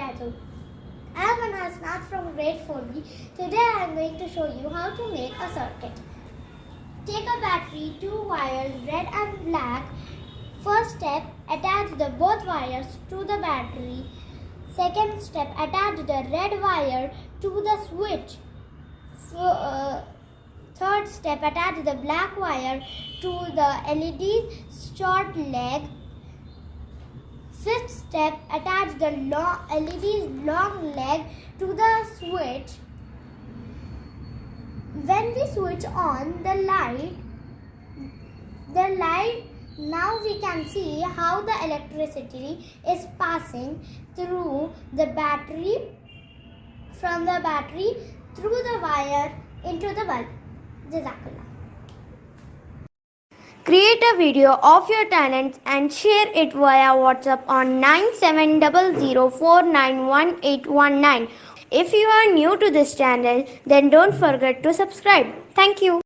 wabarakatuh. I am Manha Hasnath from grade 4B. Today I am going to show you how to make a circuit. Take a battery, two wires, red and black. First step, attach the both wires to the battery. Second step, attach the red wire to the switch. Third step, attach the black wire to the LED short leg. Fifth step, attach the LED's long leg to the switch. When we switch on the light, now we can see how the electricity is passing through the battery, from the battery through the wire into the bulb. Jazakallah. Create a video of your talents and share it via WhatsApp on 9700491819. If you are new to this channel, then don't forget to subscribe. Thank you.